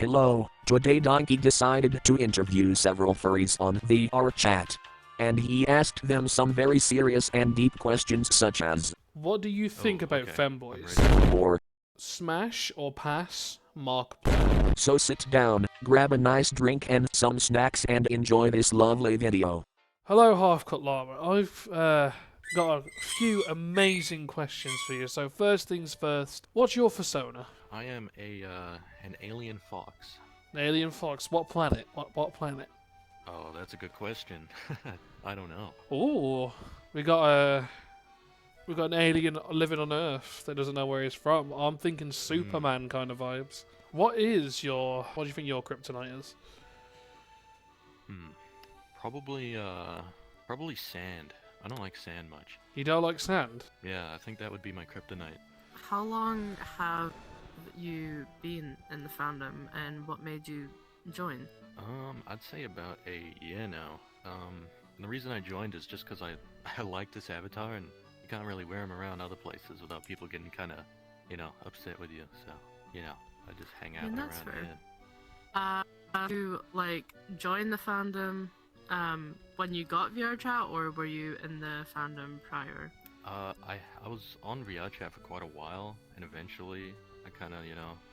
Hello, today Donkey decided to interview several furries on VRChat. And he asked them some very serious and deep questions such as, what do you think about okay. femboys? or, Smash or pass? Mark. so sit down, grab a nice drink and some snacks and enjoy this lovely video. Hello, HalfCookedLlama. I've got a few amazing questions for you. So first things first, what's your persona? I am an alien fox. An alien fox. What planet? What planet? Oh, that's a good question. I don't know. Ooh, we got an alien living on Earth that doesn't know where he's from. I'm thinking Superman kind of vibes. What do you think your kryptonite is? Probably sand. I don't like sand much. You don't like sand? Yeah, I think that would be my kryptonite. How long have you been in the fandom, and what made you join? I'd say about a year now. And the reason I joined is just because I like this avatar, and you can't really wear him around other places without people getting kind of, upset with you. So, I just hang out I mean, around that's fair. here. Did you join the fandom when you got VRChat, or were you in the fandom prior? I was on VRChat for quite a while, and eventually I kind of,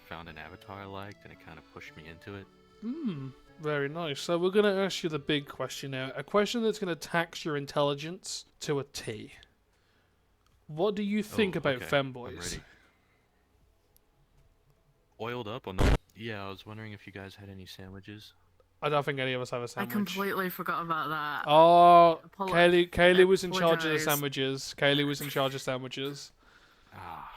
found an avatar I liked, and it kind of pushed me into it. Very nice. So we're going to ask you the big question now. A question that's going to tax your intelligence to a T. What do you think about okay. femboys? I'm ready. Oiled up or not? Yeah, I was wondering if you guys had any sandwiches. I don't think any of us have a I sandwich. completely forgot about that. Oh, Apolo- Kaylee was in charge of the apologise. sandwiches. Kaylee was in charge of sandwiches. Ah,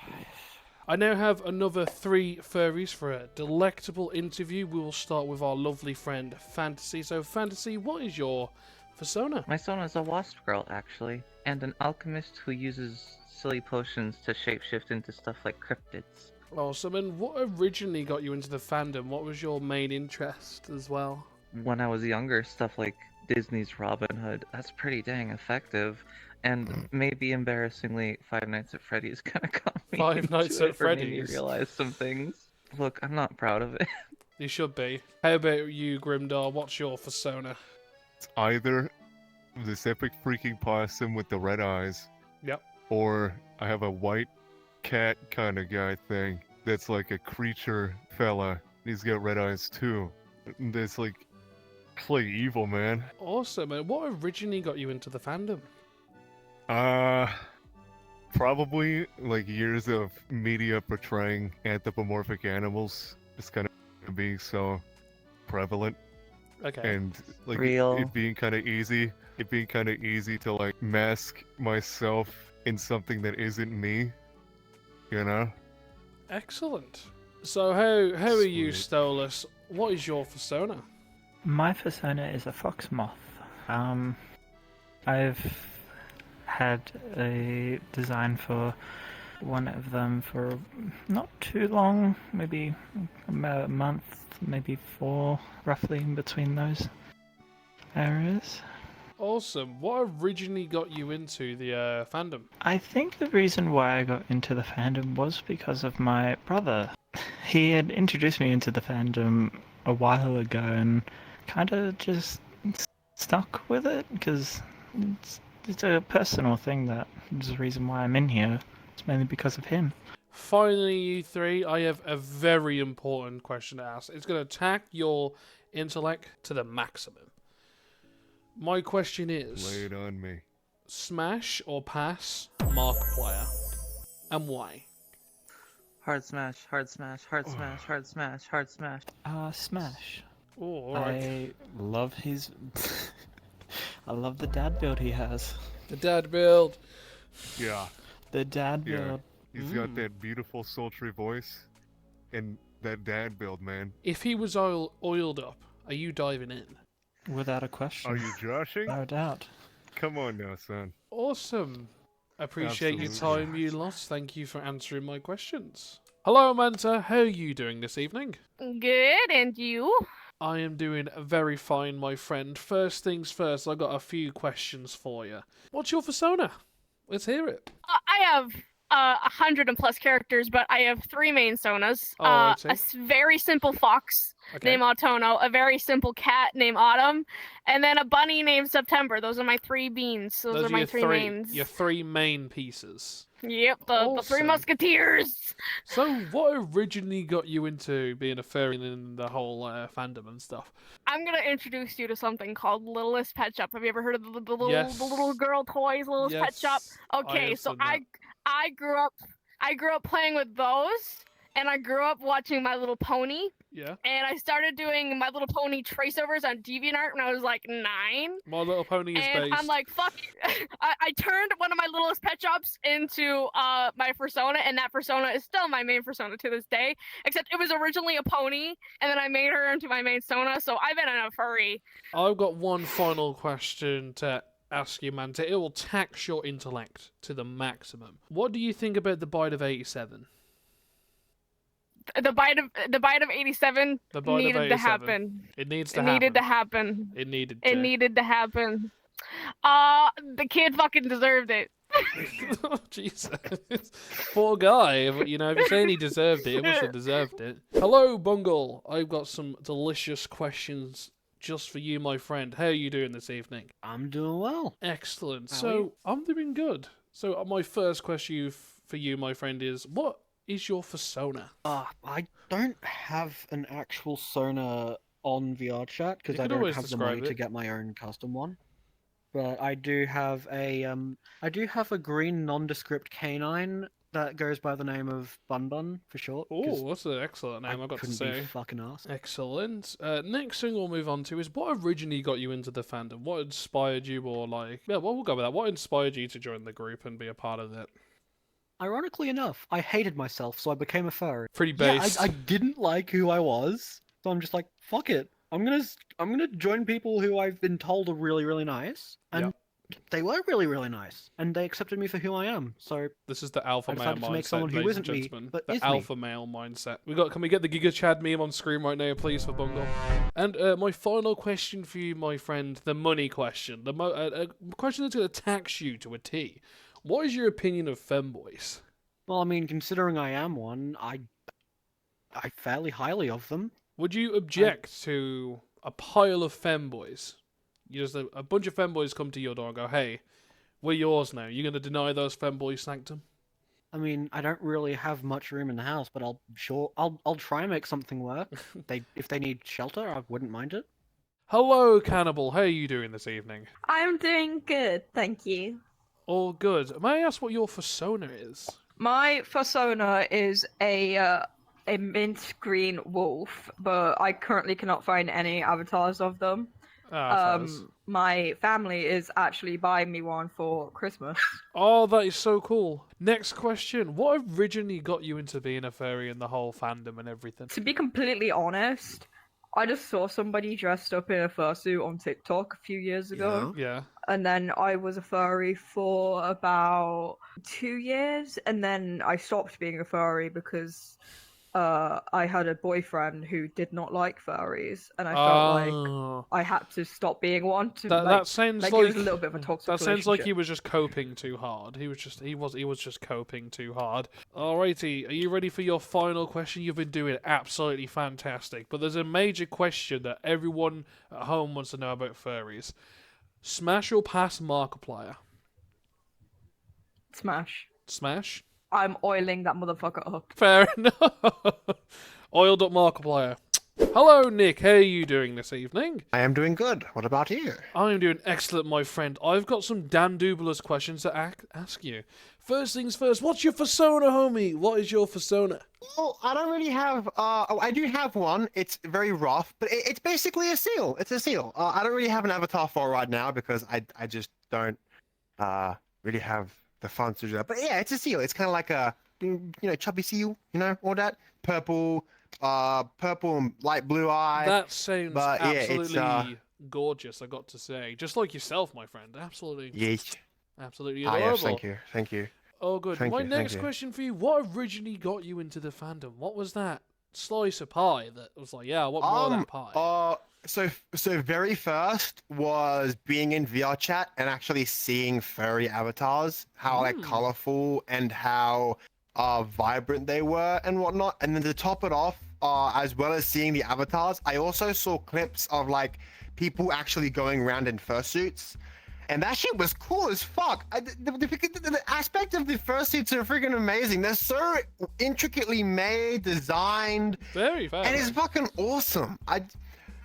I now have another 3 furries for a delectable interview. We will start with our lovely friend Fantasy. So, Fantasy, what is your persona? My son is a wasp girl, actually, and an alchemist who uses silly potions to shapeshift into stuff like cryptids. Awesome. And what originally got you into the fandom? What was your main interest as well? When I was younger, stuff like Disney's Robin Hood, that's pretty dang effective. And maybe embarrassingly, Five Nights at Freddy's kind of got me Five into Nights it, at or made me Freddy's. realize some things. Look, I'm not proud of it. You should be. How about you, Grimdar? What's your persona? It's either this epic freaking possum with the red eyes, Yep. or I have a white cat kind of guy thing that's like a creature fella. He's got red eyes too. That's like play evil, man. Awesome. And what originally got you into the fandom? Probably like years of media portraying anthropomorphic animals just kind of being so prevalent. Okay. And like Real. it being kind of easy to like mask myself in something that isn't me, Excellent. So how are you, Sweet. Stolas? What is your persona? My persona is a fox moth. I've had a design for one of them for not too long, maybe about a month, maybe 4, roughly in between those areas. Awesome. What originally got you into the fandom? I think the reason why I got into the fandom was because of my brother. He had introduced me into the fandom a while ago and kind of just stuck with it because it's a personal thing that is the reason why I'm in here. It's mainly because of him. Finally, you 3, I have a very important question to ask. It's going to attack your intellect to the maximum. My question is, Lay it on me. smash or pass Markiplier? And why? Hard smash, hard smash, hard smash, hard smash, hard smash. Smash. Oh, alright. I love his... I love the dad build he has. The dad build. Yeah. The dad Yeah. build. He's got that beautiful sultry voice and that dad build, man. If he was oiled up, are you diving in? Without a question. Are you joshing? No doubt. Come on now, son. Awesome. Appreciate your Absolutely. time you lost. Thank you for answering my questions. Hello, Manta. How are you doing this evening? Good, and you? I am doing very fine, my friend. First things first, I got a few questions for you. What's your persona? Let's hear it. I have 100 and plus characters, but I have 3 main sonas. Oh, I see. Very simple fox Okay. named Autono, a very simple cat named Autumn, and then a bunny named September. Those are my 3 beans. Those are my your 3 mains. Your 3 main pieces. Yep, the 3 Awesome. musketeers. So, what originally got you into being a furry and the whole fandom and stuff? I'm gonna introduce you to something called Littlest Pet Shop. Have you ever heard of the Yes. little girl toys, Littlest Pet Shop? Yes, Okay, have so seen that. I grew up playing with those, and I grew up watching My Little Pony, Yeah. and I started doing My Little Pony traceovers on DeviantArt when I was like 9. My Little Pony is And based. I'm like, fuck it. I turned one of my Littlest Pet Shops into my persona, and that persona is still my main persona to this day. Except it was originally a pony, and then I made her into my main persona, so I've been a furry. I've got one final question to ask you, Manta. It will tax your intellect to the maximum. What do you think about the bite of 87? The bite of 87 The bite of needed 87. to happen. It needs to It happen. needed to happen. It needed It to. needed to happen. The kid fucking deserved it. Oh, Jesus. Poor guy. But, you know, if you're saying he deserved it, he must have deserved it. Hello, Bungle. I've got some delicious questions just for you, my friend. How are you doing this evening? I'm doing well. Excellent. How are So, you? I'm doing good. So, my first question for you, my friend, is what is your persona? I don't have an actual Sona on VRChat because You I could don't always have the money describe to it. get my own custom one. But I do have a green nondescript canine that goes by the name of Bun Bun for short. 'cause Oh, that's an excellent name, I've got to couldn't say. be fucking ass. Excellent. Next thing we'll move on to is what originally got you into the fandom? What inspired you, or like... Yeah, well, we'll go with that. What inspired you to join the group and be a part of it? Ironically enough, I hated myself, so I became a furry. Pretty Yeah, based. I didn't like who I was, so I'm just like, fuck it. I'm gonna join people who I've been told are really, really nice, and they were really, really nice, and they accepted me for who I am. So This is the alpha I male decided to make mindset, someone who ladies and isn't me, gentlemen. but The is me. alpha male mindset. Can we get the Giga Chad meme on screen right now, please, for Bungle? And my final question for you, my friend, the money question. A question that's going to tax you to a T. What is your opinion of femboys? Well, I mean, considering I am one, I fairly highly of them. Would you object to a pile of femboys? A bunch of femboys come to your door and go, hey, we're yours now. You're going to deny those femboys sanctum? I mean, I don't really have much room in the house, but I'll try and make something work. If they need shelter, I wouldn't mind it. Hello, Cannibal. How are you doing this evening? I'm doing good, thank you. All good. May I ask what your persona is? My persona is a mint green wolf, but I currently cannot find any avatars of them. My family is actually buying me one for Christmas. Oh, that is so cool. Next question. What originally got you into being a furry and the whole fandom and everything? To be completely honest, I just saw somebody dressed up in a fursuit on TikTok a few years ago. Yeah. And then I was a furry for about 2 years, and then I stopped being a furry because I had a boyfriend who did not like furries, and I felt like I had to stop being one. That sounds like it was a little bit of a toxic That sounds like he relationship. was just coping too hard. He was just coping too hard. Alrighty, are you ready for your final question? You've been doing absolutely fantastic, but there's a major question that everyone at home wants to know about furries. Smash or pass Markiplier? Smash. Smash? I'm oiling that motherfucker up. Fair enough. Oiled up Markiplier. Hello, Nick. How are you doing this evening? I am doing good. What about you? I'm doing excellent, my friend. I've got some Dan Dubulous questions to ask you. First things first, what's your persona, homie? What is your persona? Well, I don't really have. I do have one. It's very rough, but it's basically a seal. It's a seal. I don't really have an avatar for it right now because I just don't really have the funds to do that. But yeah, it's a seal. It's kind of like a chubby seal. All that purple and light blue eye. That sounds But, yeah, absolutely it's, gorgeous, I got to say. Just like yourself, my friend. Absolutely. Yes. Absolutely Ah, adorable. yes, thank you. Oh, good. Thank My you, thank next you. question for you, what originally got you into the fandom? What was that slice of pie that was like, yeah, I want more of that pie? so very first was being in VRChat and actually seeing furry avatars, how like colorful and how vibrant they were and whatnot. And then to top it off, as well as seeing the avatars, I also saw clips of like people actually going around in fursuits. And that shit was cool as fuck. The aspect of the fursuits are freaking amazing. They're so intricately made, designed, very fast, and it's fucking awesome.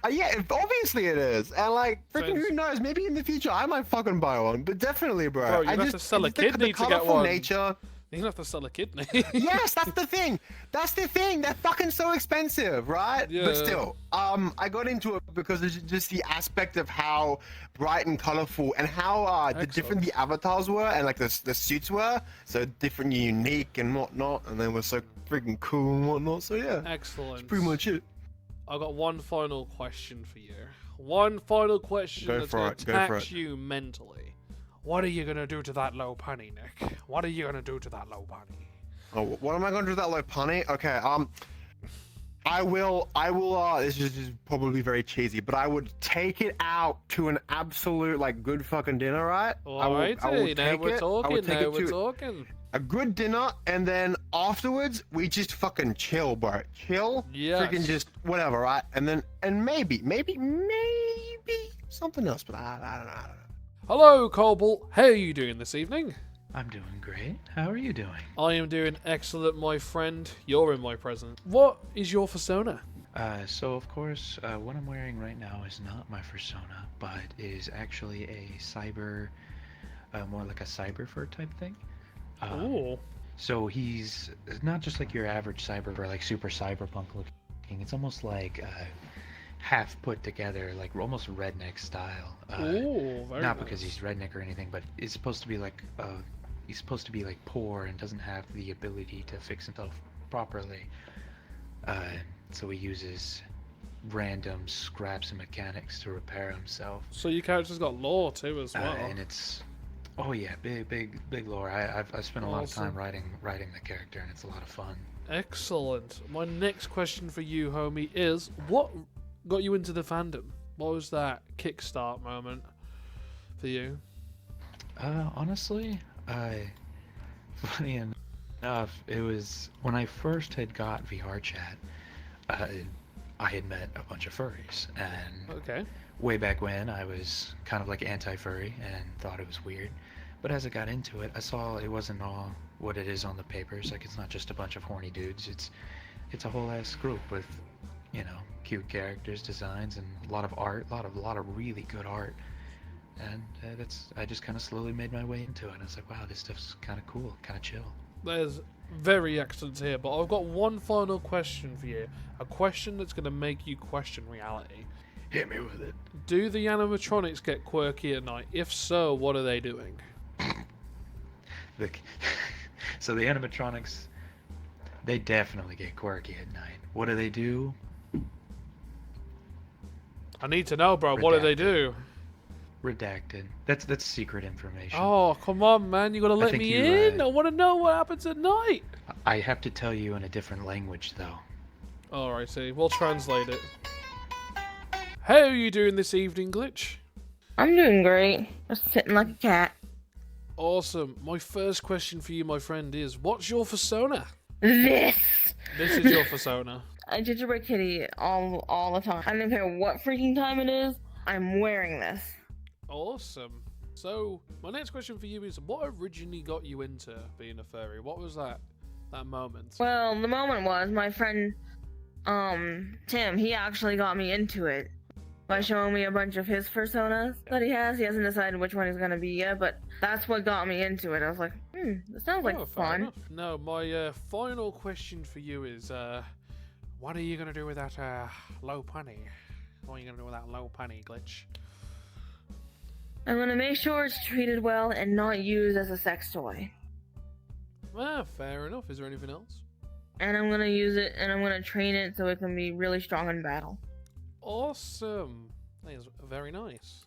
Yeah, obviously it is. And like, freaking, who knows? Maybe in the future I might fucking buy one. But definitely, bro. You have to sell a kidney to get one. Nature. You have to sell a kidney. Yes, that's the thing. That's the thing. They're fucking so expensive, right? Yeah. But still, I got into it because it's just the aspect of how bright and colorful and how the different the avatars were and like the suits were so different, and unique and whatnot, and they were so freaking cool and whatnot. So yeah, excellent. That's pretty much it. I got one final question for you. One final question that's going to tax you mentally. What are you gonna do to that low punny, Nick? What are you gonna do to that low punny? Oh, what am I gonna do to that low punny? Okay, I will. This is probably very cheesy, but I would take it out to an absolute like good fucking dinner, right? Alrighty, now we're talking. Now we're talking. A good dinner, and then afterwards we just fucking chill, bro. Chill. Yes. Freaking just whatever, right? And then maybe something else, but I don't know. Hello, Cobalt. How are you doing this evening? I'm doing great. How are you doing? I am doing excellent, my friend. You're in my presence. What is your persona? So of course, what I'm wearing right now is not my persona, but is actually a cyber, more like a cyber fur type thing. Ooh. So he's not just like your average cyber fur, like super cyberpunk looking. It's almost like half put together, like almost redneck style. Ooh, very not nice. because he's redneck or anything, but it's supposed to be like he's supposed to be like poor and doesn't have the ability to fix himself properly. So he uses random scraps and mechanics to repair himself. So your character's got lore too as well. And it's big lore. I've spent a lot of time writing the character, and it's a lot of fun. Excellent. My next question for you, homie, is what got you into the fandom? What was that kickstart moment for you? Honestly, funny enough, it was when I first had got VRChat. I had met a bunch of furries, and way back when I was kind of like anti-furry and thought it was weird. But as I got into it, I saw it wasn't all what it is on the papers. Like, it's not just a bunch of horny dudes. It's a whole ass group with, you know, cute characters, designs, and a lot of art, a lot of really good art. And I just kind of slowly made my way into it. And I was like, wow, this stuff's kind of cool, kind of chill. There's very excellent here, but I've got one final question for you. A question that's going to make you question reality. Hit me with it. Do the animatronics get quirky at night? If so, what are they doing? So the animatronics, they definitely get quirky at night. What do they do? I need to know, bro. What do they do? Redacted. That's secret information. Oh, come on, man. You gotta let me in. I want to know what happens at night. I have to tell you in a different language, though. Alrighty, we'll translate it. How are you doing this evening, Glitch? I'm doing great. Just sitting like a cat. Awesome. My first question for you, my friend, is what's your persona? This is your persona. I gingerbread kitty all the time. I don't care what freaking time it is. I'm wearing this. Awesome. So, my next question for you is, what originally got you into being a furry? What was that moment? Well, the moment was my friend, Tim, he actually got me into it by showing me a bunch of his personas that he has. He hasn't decided which one he's gonna be yet, but that's what got me into it. I was like, this sounds like fun. Enough. No, my final question for you is, what are you gonna do with that low punny? What are you gonna do with that low punny, Glitch? I'm gonna make sure it's treated well and not used as a sex toy. Fair enough. Is there anything else? And I'm gonna use it, and I'm gonna train it so it can be really strong in battle. Awesome. That is very nice.